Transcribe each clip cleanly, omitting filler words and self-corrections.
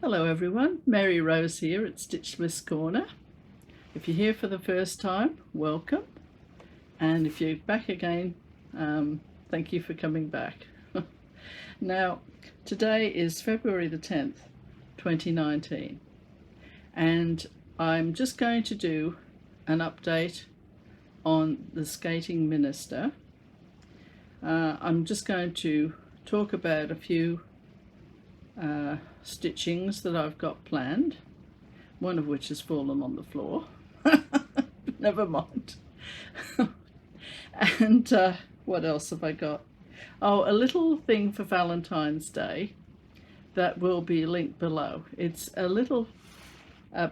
Hello everyone, Mary Rose here at Stitch Bliss Corner. If you're here for the first time, welcome, and if you're back again, thank you for coming back. Now, today is February the 10th, 2019, and I'm just going to do an update on the Skating Minister. I'm just going to talk about a few stitchings that I've got planned, one of which has fallen on the floor. Never mind. And what else have I got? Oh, a little thing for Valentine's Day that will be linked below. It's a little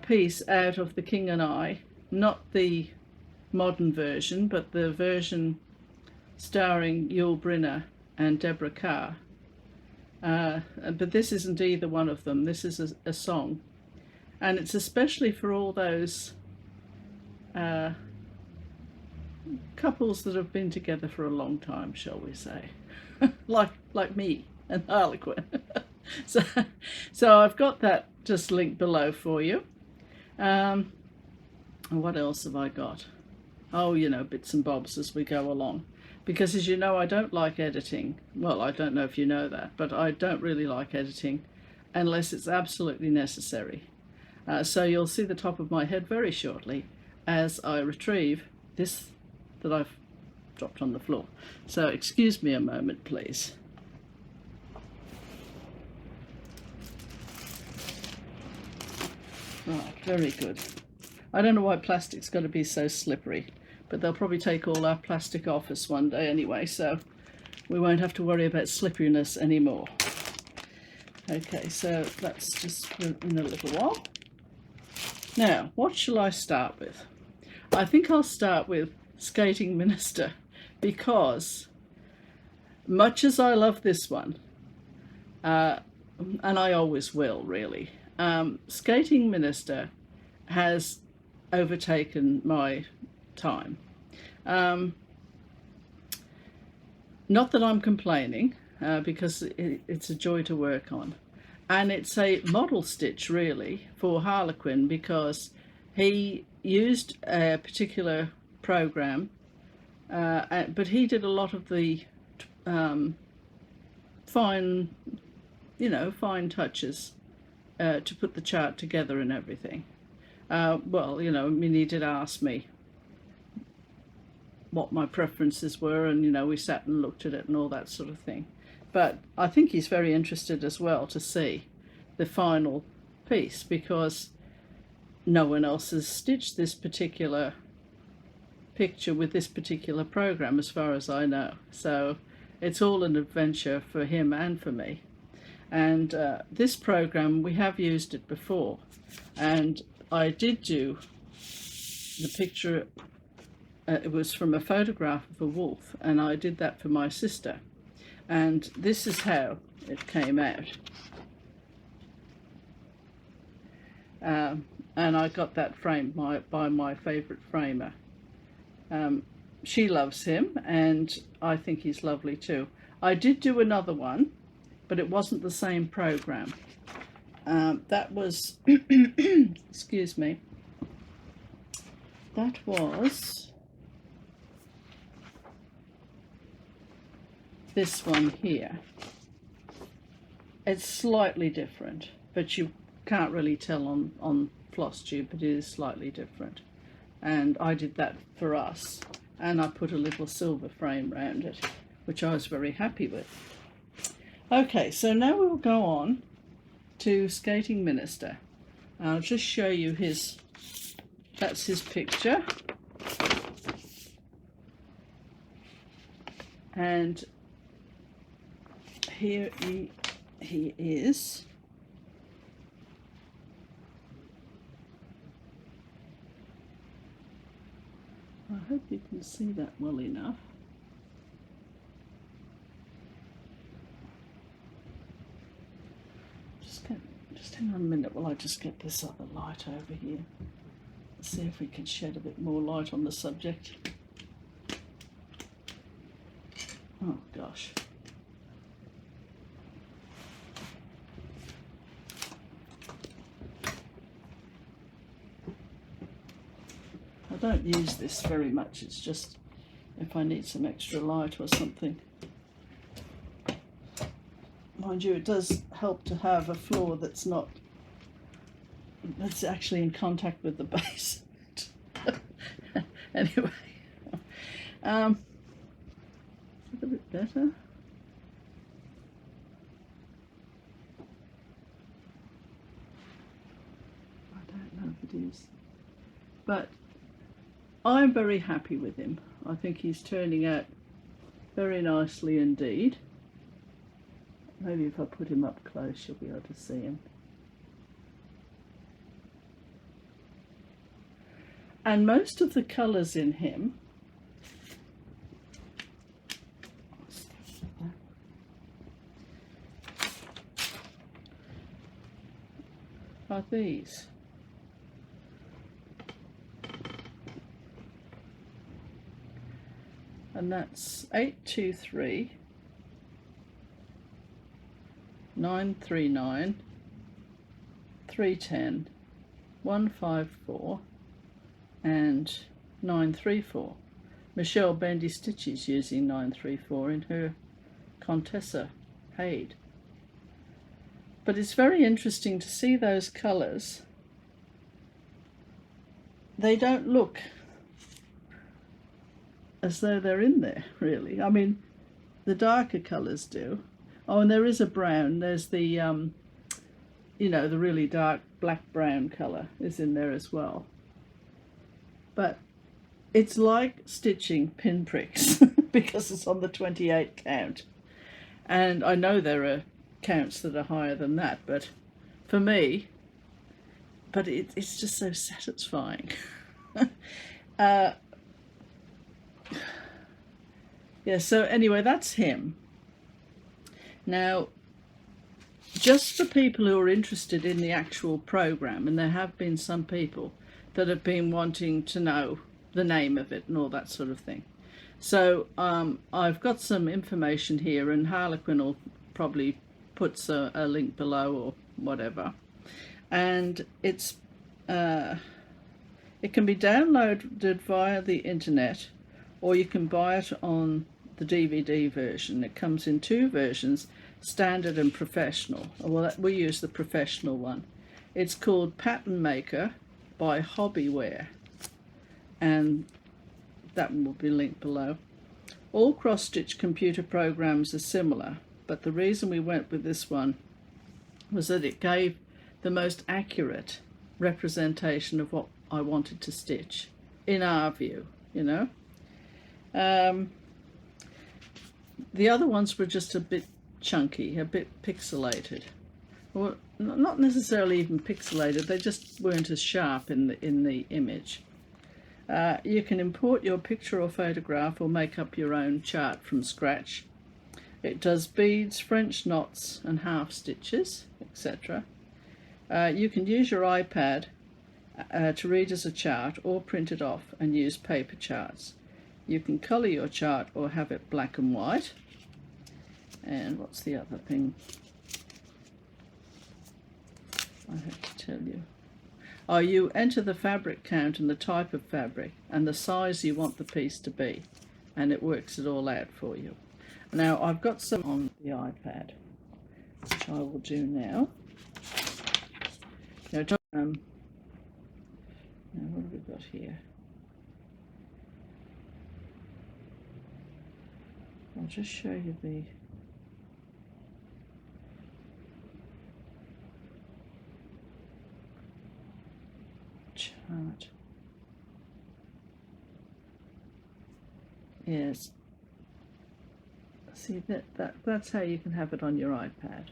piece out of The King and I, not the modern version, but the version starring Brynner and Deborah Kerr. But this isn't either one of them. This is a song, and it's especially for all those couples that have been together for a long time, shall we say, like me and Harlequin. so I've got that just linked below for you. What else have I got? Oh, you know, bits and bobs as we go along. Because as you know, I don't like editing. Well, I don't know if you know that, but I don't really like editing unless it's absolutely necessary. So you'll see the top of my head very shortly as I retrieve this that I've dropped on the floor. So excuse me a moment, please. Right, very good. I don't know why plastic's got to be so slippery, but they'll probably take all our plastic off us one day anyway, so we won't have to worry about slipperiness anymore. Okay, so that's just in a little while. Now, what shall I start with? I think I'll start with Skating Minister, because much as I love this one, and I always will really, Skating Minister has overtaken my time. Not that I'm complaining, because it's a joy to work on, and it's a model stitch really for Harlequin, because he used a particular program, but he did a lot of the fine touches to put the chart together and everything. Well, you know, I mean, he did ask me what my preferences were, and you know, we sat and looked at it and all that sort of thing. But I think he's very interested as well to see the final piece, because no one else has stitched this particular picture with this particular program as far as I know. So it's all an adventure for him and for me. And this program, we have used it before, and I did do the picture. It was from a photograph of a wolf, and I did that for my sister, and this is how it came out. And I got that framed by my favourite framer. She loves him, and I think he's lovely too. I did do another one, but it wasn't the same program. That was excuse me, that was this one here. It's slightly different, but you can't really tell on Flosstube, but it is slightly different. And I did that for us, and I put a little silver frame around it, which I was very happy with. Okay, so now we'll go on to Skating Minister. I'll just show you that's his picture. And here he is. I hope you can see that well enough. Just hang on a minute while I just get this other light over here. Let's see if we can shed a bit more light on the subject. Oh gosh. don't use this very much. It's just if I need some extra light or something. Mind you, it does help to have a floor that's actually in contact with the base. Anyway, a bit better. I don't know if it is, but I'm very happy with him. I think he's turning out very nicely indeed. Maybe if I put him up close, you'll be able to see him. And most of the colours in him are these. And that's 823, 939, 310, 154 and 934. Michelle Bendy stitches using 934 in her Contessa Haid. But it's very interesting to see those colours. They don't look as though they're in there, really. I mean, the darker colours do. Oh, and there is a brown. There's the, you know, the really dark black-brown colour is in there as well. But it's like stitching pinpricks because it's on the 28 count. And I know there are counts that are higher than that, but for me, it's just so satisfying. Yeah, so anyway, that's him. Now, just for people who are interested in the actual program, and there have been some people that have been wanting to know the name of it and all that sort of thing. So I've got some information here, and Harlequin will probably puts a link below or whatever. And it can be downloaded via the internet, or you can buy it on the DVD version. It comes in two versions, standard and professional. Well, we use the professional one. It's called Pattern Maker by HobbyWare, and that one will be linked below. All cross-stitch computer programs are similar, but the reason we went with this one was that it gave the most accurate representation of what I wanted to stitch, in our view, you know. The other ones were just a bit chunky, a bit pixelated. Well, not necessarily even pixelated, they just weren't as sharp in the image. You can import your picture or photograph or make up your own chart from scratch. It does beads, French knots and half stitches, etc. You can use your iPad to read as a chart or print it off and use paper charts. You can colour your chart or have it black and white. And what's the other thing I have to tell you? Oh, you enter the fabric count and the type of fabric and the size you want the piece to be, and it works it all out for you. Now, I've got some on the iPad, which I will do now. Now, what have we got here? I'll just show you the chart. Yes. See, that's how you can have it on your iPad.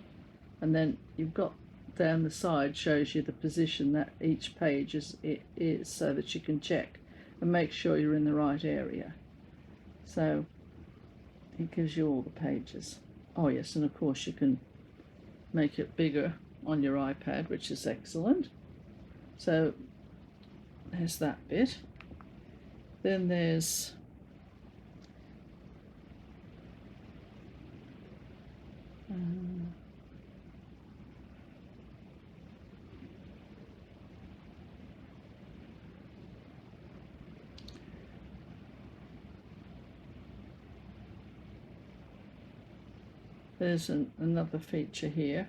And then you've got down the side shows you the position that each page is so that you can check and make sure you're in the right area. So it gives you all the pages. Oh yes, and of course you can make it bigger on your iPad, which is excellent. So there's that bit. Then there's there's another feature here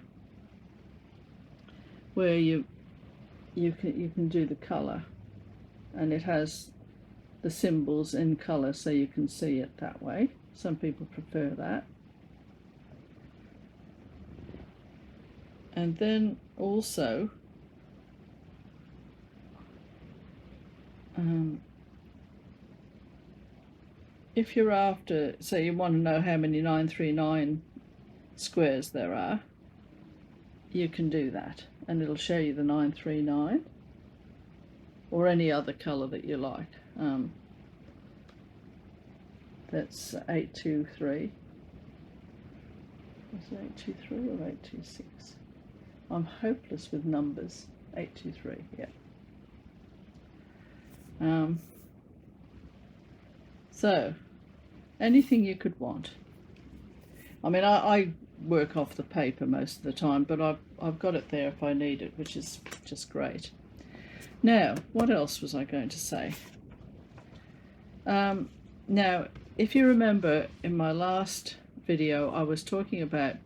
where you can do the colour, and it has the symbols in colour so you can see it that way. Some people prefer that. And then also if you're after, say you want to know how many 939 squares there are, you can do that and it'll show you the 939 or any other colour that you like. That's 823. Was it 823 or 826? I'm hopeless with numbers. 823, yeah. So, anything you could want. I mean, I work off the paper most of the time, but I've got it there if I need it, which is just great. Now, what else was I going to say? Now, if you remember in my last video, I was talking about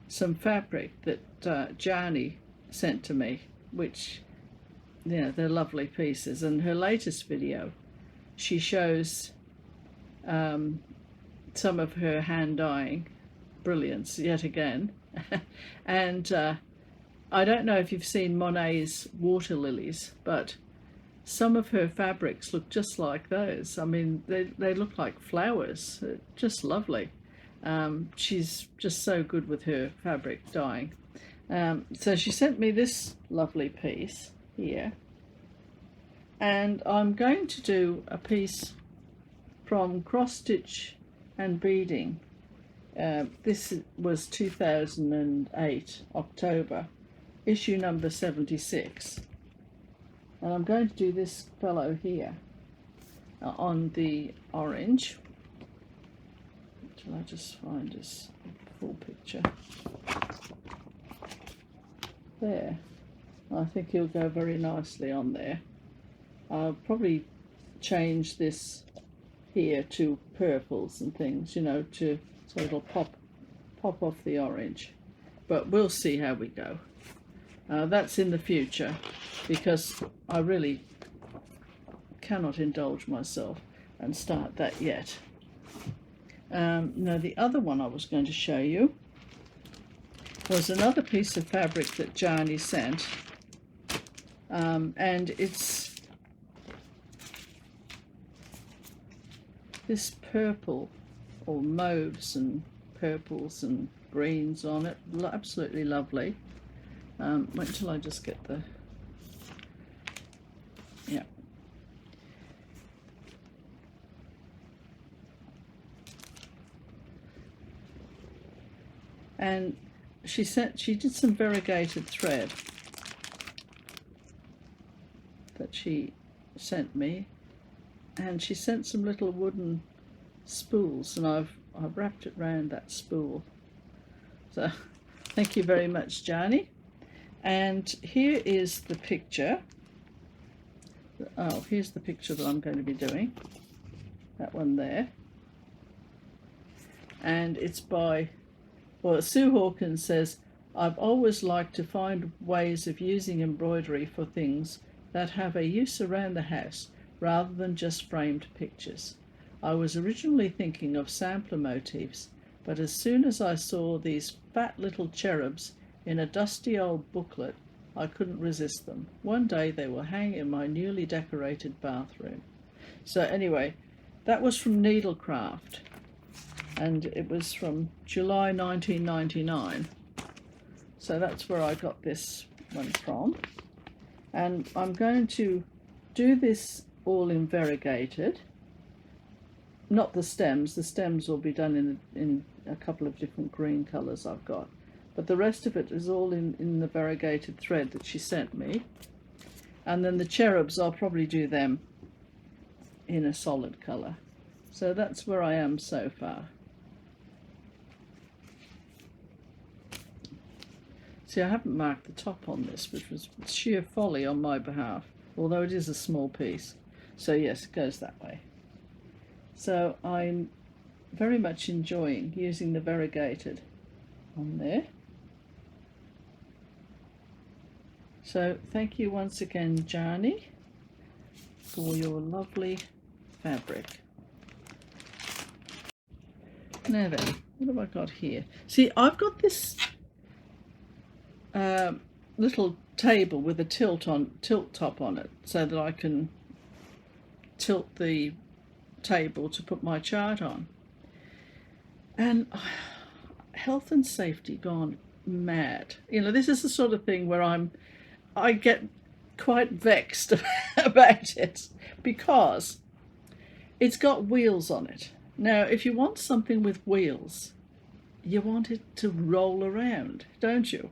some fabric that Yany sent to me, which, yeah, they're lovely pieces. And her latest video, she shows some of her hand dyeing brilliance yet again. And I don't know if you've seen Monet's water lilies, but some of her fabrics look just like those. I mean, they look like flowers. Just lovely. She's just so good with her fabric dyeing. So she sent me this lovely piece here, and I'm going to do a piece from Cross Stitch and Beading. This was 2008 October, issue number 76, and I'm going to do this fellow here on the orange. Shall I just find this full picture? There. I think he'll go very nicely on there. I'll probably change this here to purples and things, you know, so it'll pop off the orange. But we'll see how we go. That's in the future, because I really cannot indulge myself and start that yet. Now the other one I was going to show you was another piece of fabric that Yany sent, and it's this purple, or mauves and purples and greens on it. Absolutely lovely. Wait till I just get the, yeah. And she did some variegated thread that she sent me, and she sent some little wooden spools, and I've wrapped it round that spool. So thank you very much, Yany. And here is the picture. Oh, here's the picture that I'm going to be doing. That one there. And it's by, well, Sue Hawkins says, I've always liked to find ways of using embroidery for things that have a use around the house rather than just framed pictures. I was originally thinking of sampler motifs, but as soon as I saw these fat little cherubs in a dusty old booklet, I couldn't resist them. One day they will hang in my newly decorated bathroom. So anyway, that was from Needlecraft, and it was from July 1999. So that's where I got this one from. And I'm going to do this all in variegated. Not the stems. The stems will be done in a couple of different green colours I've got. But the rest of it is all in the variegated thread that she sent me. And then the cherubs, I'll probably do them in a solid colour. So that's where I am so far. See, I haven't marked the top on this, which was sheer folly on my behalf, although it is a small piece. So yes, it goes that way. So I'm very much enjoying using the variegated on there. So thank you once again, Yany, for your lovely fabric. Now then, what have I got here? See, I've got this little table with a tilt top on it, so that I can tilt the table to put my chart on. And health and safety gone mad. You know, this is the sort of thing where I get quite vexed about it, because it's got wheels on it. Now, if you want something with wheels, you want it to roll around, don't you?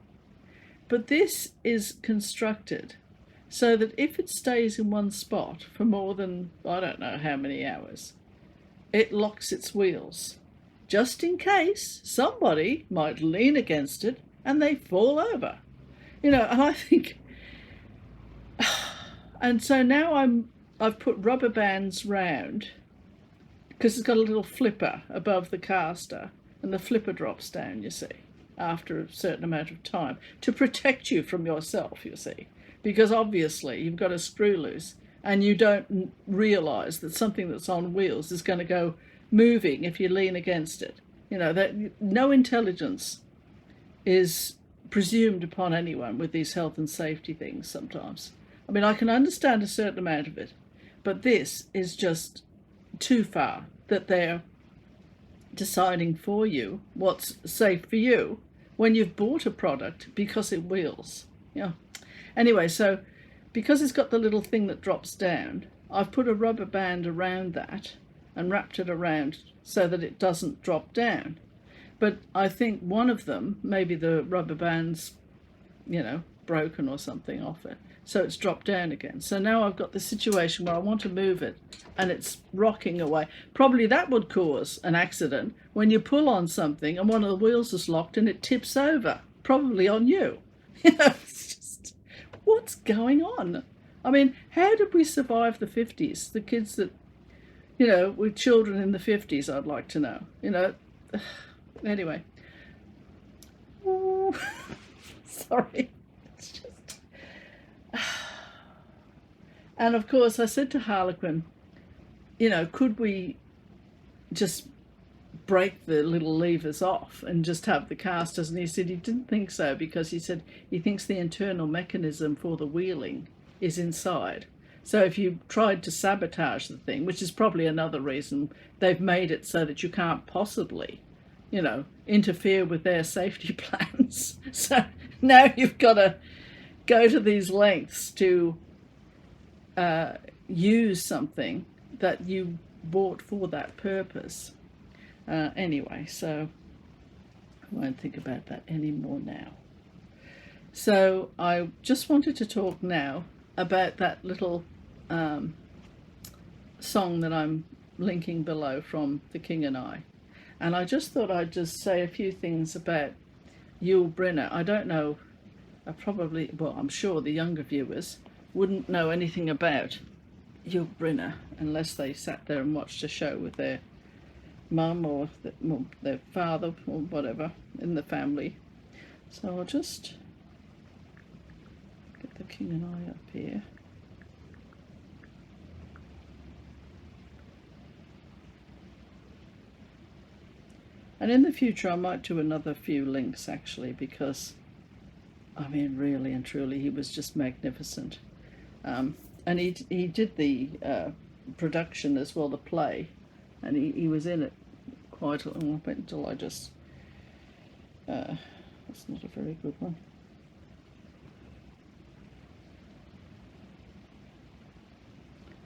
But this is constructed so that if it stays in one spot for more than, I don't know how many hours, it locks its wheels, just in case somebody might lean against it and they fall over. You know, and I think, and so now I've put rubber bands round, because it's got a little flipper above the caster, and the flipper drops down, you see, after a certain amount of time, to protect you from yourself, you see, because obviously you've got a screw loose and you don't realise that something that's on wheels is going to go moving if you lean against it. You know, that no intelligence is presumed upon anyone with these health and safety things sometimes. I mean, I can understand a certain amount of it, but this is just too far, that they're deciding for you what's safe for you when you've bought a product because it wheels. Yeah. Anyway, so because it's got the little thing that drops down, I've put a rubber band around that and wrapped it around so that it doesn't drop down. But I think one of them, maybe the rubber band's, you know, broken or something off it, so it's dropped down again. So now I've got the situation where I want to move it and it's rocking away. Probably that would cause an accident when you pull on something and one of the wheels is locked and it tips over, probably on you. You know, it's just, what's going on? I mean, how did we survive the 50s? The kids that, you know, with children in the 50s, I'd like to know. You know, anyway. Ooh. Sorry. It's just... And of course, I said to Harlequin, you know, could we just break the little levers off and just have the casters? And he said he didn't think so, because he said he thinks the internal mechanism for the wheeling is inside. So if you tried to sabotage the thing, which is probably another reason they've made it so that you can't possibly, you know, interfere with their safety plans. So now you've got to go to these lengths to use something that you bought for that purpose. Anyway, so I won't think about that anymore now. So I just wanted to talk now about that little song that I'm linking below from The King and I. And I just thought I'd just say a few things about Yule Brynner. I don't know, I'm sure the younger viewers wouldn't know anything about Yule Brynner unless they sat there and watched a show with their mum or their father or whatever in the family. So I'll just get The King and I up here. And in the future I might do another few links, actually, because I mean, really and truly, he was just magnificent. And he did the production as well, the play, and he was in it quite a long bit until I just... that's not a very good one.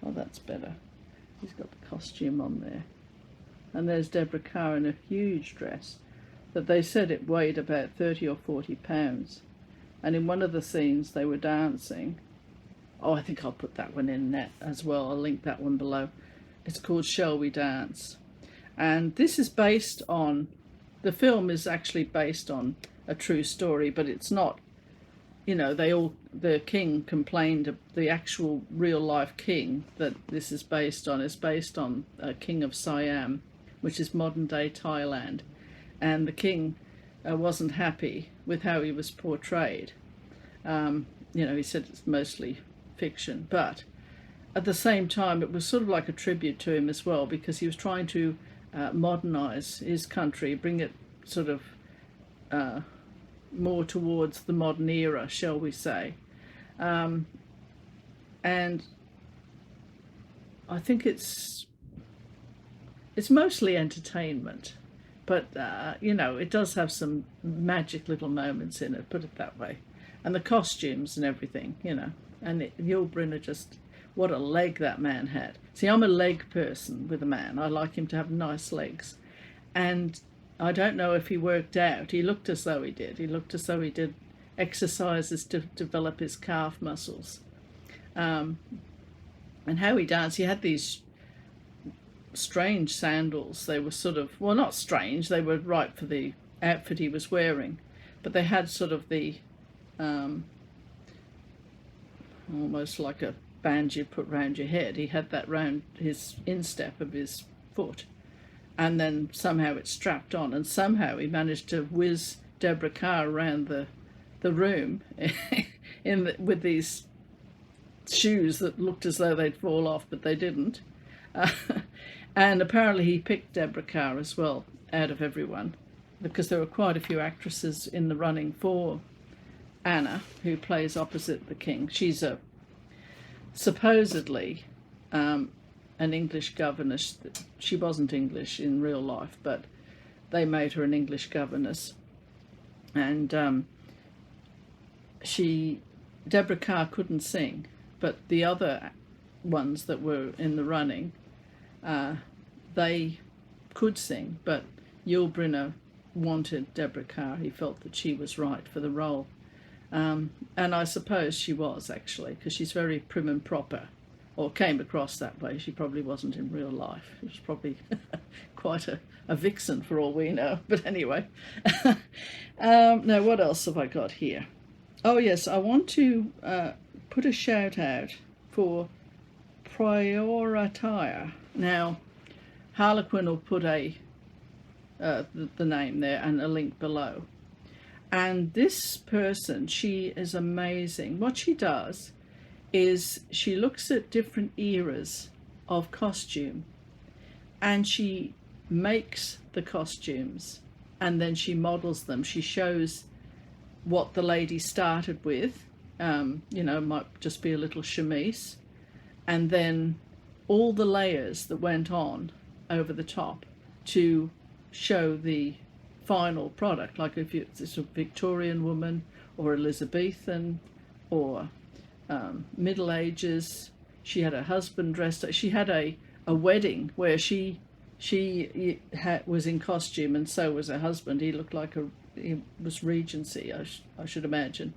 Oh, that's better. He's got the costume on there. And there's Deborah Kerr in a huge dress that they said it weighed about 30 or 40 pounds. And in one of the scenes they were dancing. Oh, I think I'll put that one in net as well. I'll link that one below. It's called Shall We Dance? And this is based on, the film is actually based on a true story, but it's not, you know, the king complained, the actual real life king that this is based on a king of Siam, which is modern day Thailand. And the king wasn't happy with how he was portrayed. You know, he said it's mostly fiction, but at the same time, it was sort of like a tribute to him as well, because he was trying to modernize his country, bring it sort of more towards the modern era, shall we say. And I think it's mostly entertainment, but you know, it does have some magic little moments in it, put it that way. And the costumes and everything, you know. And Yul Brynner, just what a leg that man had. See, I'm a leg person with a man. I like him to have nice legs. And I don't know if he worked out. He looked as though he did. He looked as though he did exercises to develop his calf muscles. And how he danced, he had these strange sandals. They were sort of, well, not strange, they were right for the outfit he was wearing, but they had sort of the almost like a band you put round your head. He had that round his instep of his foot, and then somehow it strapped on, and somehow he managed to whiz Deborah Kerr around the room with these shoes that looked as though they'd fall off, but they didn't. And apparently he picked Deborah Kerr as well out of everyone, because there were quite a few actresses in the running for Anna, who plays opposite the king. She's supposedly an English governess. She wasn't English in real life, but they made her an English governess. And Deborah Kerr couldn't sing, but the other ones that were in the running, they could sing, but Yul Brynner wanted Deborah Kerr. He felt that she was right for the role. And I suppose she was, actually, because she's very prim and proper, or came across that way. She probably wasn't in real life. She was probably quite a vixen for all we know. But anyway, now what else have I got here? Oh yes, I want to put a shout out for Attire. Now, Harlequin will put the name there and a link below. And this person, she is amazing. What she does is she looks at different eras of costume, and she makes the costumes, and then she models them. She shows what the lady started with. You know, might just be a little chemise, and then all the layers that went on over the top to show the final product, like if it's a Victorian woman or Elizabethan or Middle Ages. She had her husband dressed up. She had a wedding where she was in costume, and so was her husband. He looked like he was Regency, I should imagine.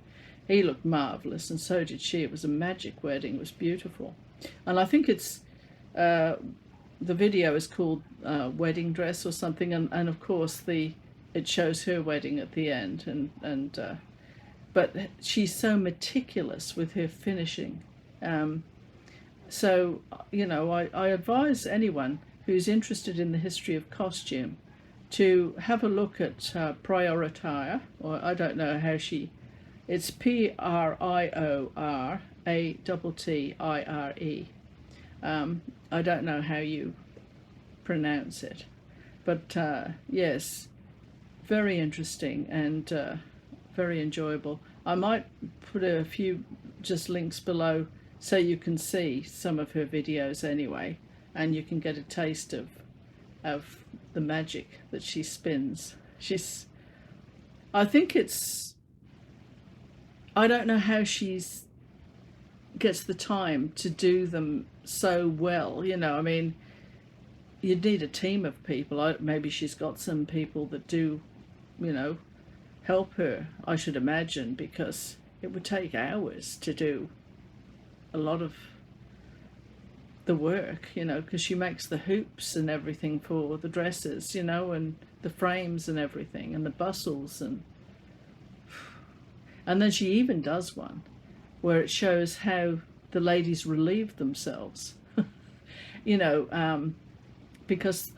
He looked marvellous, and so did she. It was a magic wedding. It was beautiful. And I think it's the video is called Wedding Dress or something, and of course it shows her wedding at the end, but she's so meticulous with her finishing. So, you know, I advise anyone who's interested in the history of costume to have a look at Attire, or I don't know how it's Priorattire. I don't know how you pronounce it, but yes, very interesting and very enjoyable. I might put a few just links below so you can see some of her videos anyway, and you can get a taste of the magic that she spins. I don't know how gets the time to do them so well, you know. I mean, you'd need a team of people. Maybe she's got some people that do, you know, help her, I should imagine, because it would take hours to do a lot of the work, you know, because she makes the hoops and everything for the dresses, you know, and the frames and everything, and the bustles, and then she even does one where it shows how the ladies relieved themselves, you know, because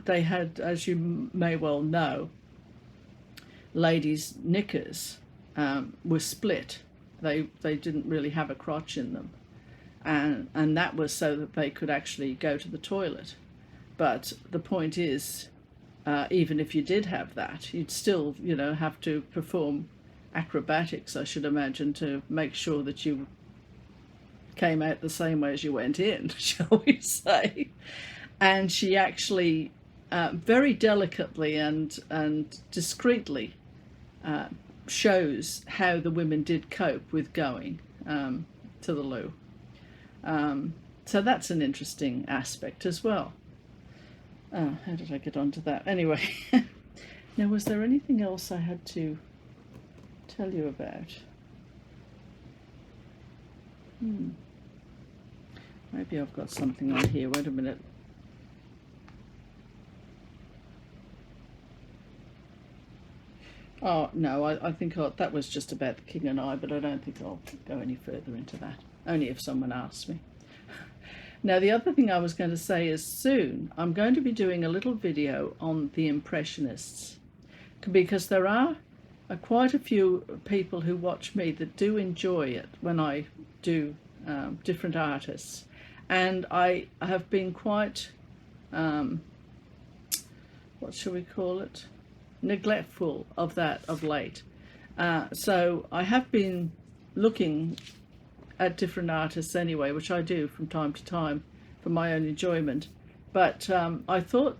they had, as you may well know, ladies' knickers were split. They didn't really have a crotch in them, and that was so that they could actually go to the toilet. But the point is, even if you did have that, you'd still, you know, have to perform acrobatics, I should imagine, to make sure that you came out the same way as you went in, shall we say. And she actually very delicately and discreetly shows how the women did cope with going to the loo. So that's an interesting aspect as well. How did I get onto that? Anyway, now was there anything else I had to tell you about? Maybe I've got something on here. Wait a minute. Oh, no, I think that was just about the king and I, but I don't think I'll go any further into that, only if someone asks me. Now, the other thing I was going to say is soon I'm going to be doing a little video on the Impressionists, because there are quite a few people who watch me that do enjoy it when I do different artists. And I have been quite, what shall we call it, neglectful of that of late. So I have been looking at different artists anyway, which I do from time to time for my own enjoyment. But I thought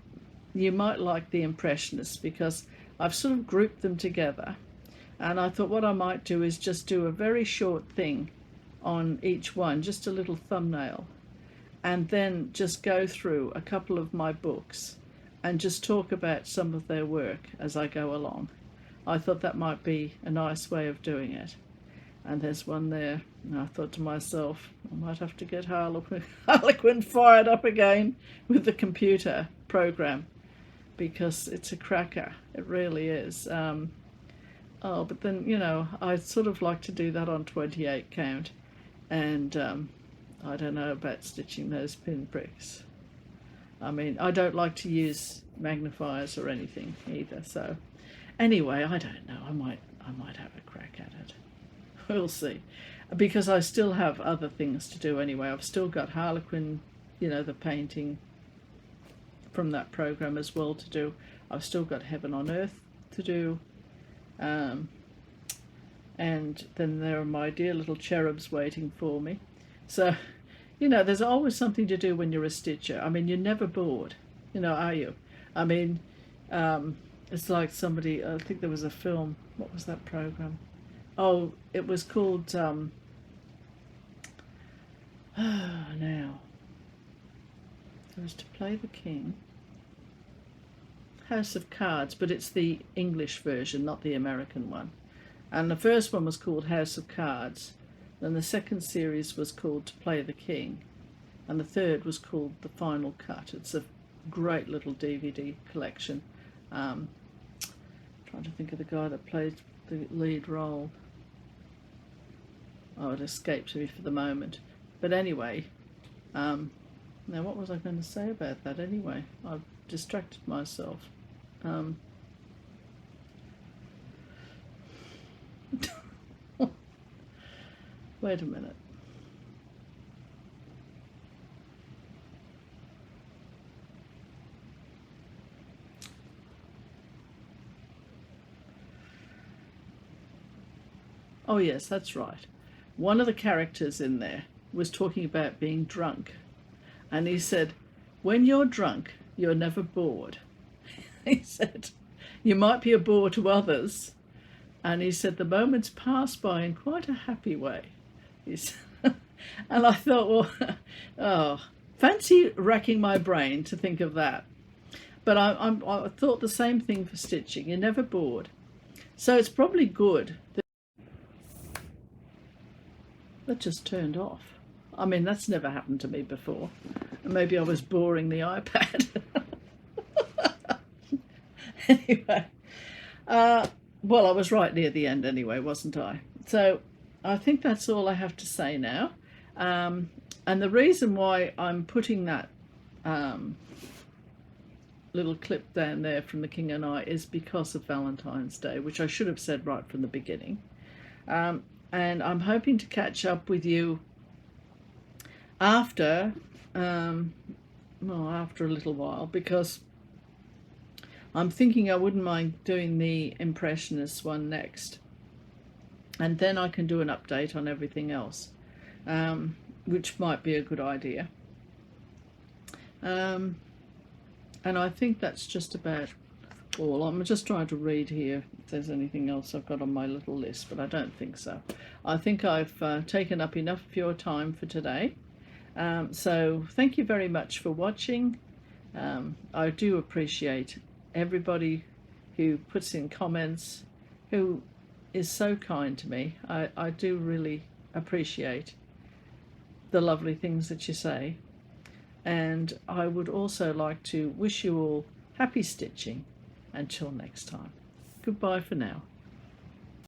you might like the Impressionists because I've sort of grouped them together. And I thought what I might do is just do a very short thing on each one, just a little thumbnail, and then just go through a couple of my books and just talk about some of their work as I go along. I thought that might be a nice way of doing it. And there's one there, and I thought to myself, I might have to get Harlequin fired up again with the computer program, because it's a cracker. It really is. Oh, but then, you know, I'd sort of like to do that on 28 count, and I don't know about stitching those pinpricks. I mean, I don't like to use magnifiers or anything either, so anyway, I don't know, I might have a crack at it. We'll see, because I still have other things to do anyway. I've still got Harlequin, you know, the painting from that program as well to do. I've still got Heaven on Earth to do, and then there are my dear little cherubs waiting for me. So, you know, there's always something to do when you're a stitcher. I mean, you're never bored, you know, are you? I mean, it's like somebody, I think there was a film, what was that program? Oh, it was called, now, it was To Play the King, House of Cards, but it's the English version, not the American one. And the first one was called House of Cards, then the second series was called To Play the King, and the third was called The Final Cut. It's a great little DVD collection. Trying to think of the guy that played the lead role. Oh, it escapes me for the moment. But anyway, now what was I going to say about that anyway? I've distracted myself. Wait a minute. Oh yes, that's right. One of the characters in there was talking about being drunk, and he said, when you're drunk, you're never bored. He said, you might be a bore to others, and he said the moments pass by in quite a happy way. He said, and I thought, well, oh, fancy racking my brain to think of that. But I thought the same thing for stitching. You're never bored. So it's probably good that just turned off. I mean, that's never happened to me before. Maybe I was boring the iPad. Anyway, well, I was right near the end anyway, wasn't I? So I think that's all I have to say now. And the reason why I'm putting that little clip down there from the King and I is because of Valentine's Day, which I should have said right from the beginning. And I'm hoping to catch up with you after, after a little while, because I'm thinking I wouldn't mind doing the Impressionist one next. And then I can do an update on everything else, which might be a good idea. And I think that's just about all. I'm just trying to read here if there's anything else I've got on my little list, but I don't think so. I think I've taken up enough of your time for today. So thank you very much for watching. I do appreciate everybody who puts in comments, who is so kind to me. I do really appreciate the lovely things that you say. And I would also like to wish you all happy stitching until next time. Goodbye for now.